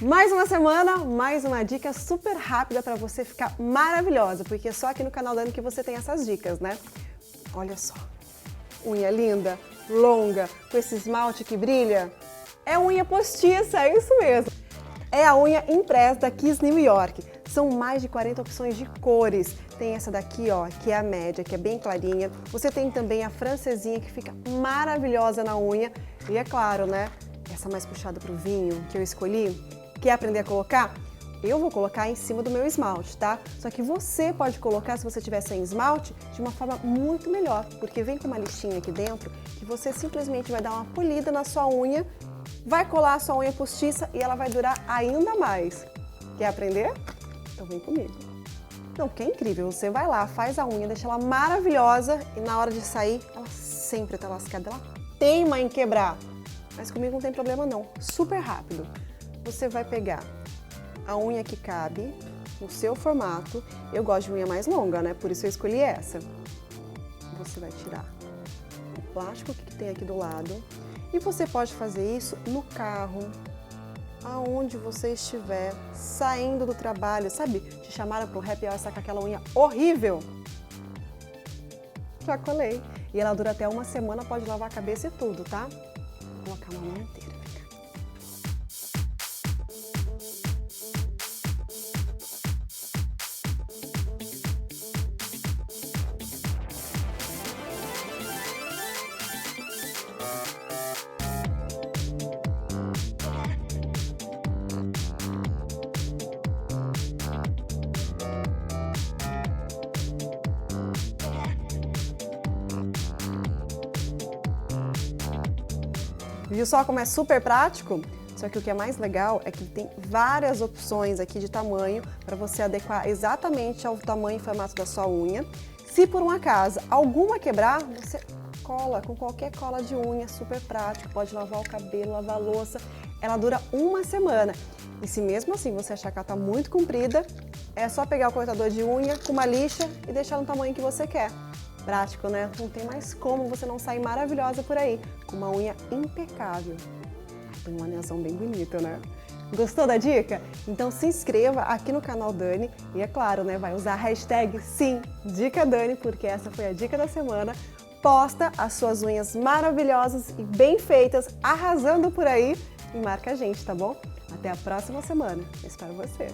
Mais uma semana, mais uma dica super rápida para você ficar maravilhosa, porque é só aqui no canal Dani que você tem essas dicas, né? Olha só, unha linda, longa, com esse esmalte que brilha. É unha postiça, é isso mesmo. É a unha Impress da Kiss New York. São mais de 40 opções de cores. Tem essa daqui, ó, que é a média, que é bem clarinha. Você tem também a francesinha, que fica maravilhosa na unha. E é claro, né, essa mais puxada pro vinho, que eu escolhi. Quer aprender a colocar? Eu vou colocar em cima do meu esmalte, tá? Só que você pode colocar, se você tiver sem esmalte, de uma forma muito melhor. Porque vem com uma lixinha aqui dentro, que você simplesmente vai dar uma polida na sua unha, vai colar a sua unha postiça e ela vai durar ainda mais. Quer aprender? Então vem comigo. Não, porque é incrível, você vai lá, faz a unha, deixa ela maravilhosa e na hora de sair, ela sempre tá lascada, ela teima em quebrar. Mas comigo não tem problema não, super rápido. Você vai pegar a unha que cabe no seu formato. Eu gosto de unha mais longa, né? Por isso eu escolhi essa. Você vai tirar o plástico que tem aqui do lado. E você pode fazer isso no carro, aonde você estiver, saindo do trabalho. Sabe, te chamaram pro happy hour, está com aquela unha horrível? Já colei. E ela dura até uma semana, pode lavar a cabeça e tudo, tá? Vou colocar uma unha inteira. Viu só como é super prático? Só que o que é mais legal é que tem várias opções aqui de tamanho para você adequar exatamente ao tamanho e formato da sua unha. Se por um acaso alguma quebrar, você cola com qualquer cola de unha, super prático, pode lavar o cabelo, lavar a louça. Ela dura uma semana. E se mesmo assim você achar que ela está muito comprida, é só pegar o cortador de unha com uma lixa e deixar no tamanho que você quer. Prático, né? Não tem mais como você não sair maravilhosa por aí, com uma unha impecável. Tem um anelzão bem bonito, né? Gostou da dica? Então se inscreva aqui no canal Dani e é claro, né? Vai usar a hashtag sim, Dica Dani, porque essa foi a dica da semana. Posta as suas unhas maravilhosas e bem feitas, arrasando por aí e marca a gente, tá bom? Até a próxima semana. Eu espero você!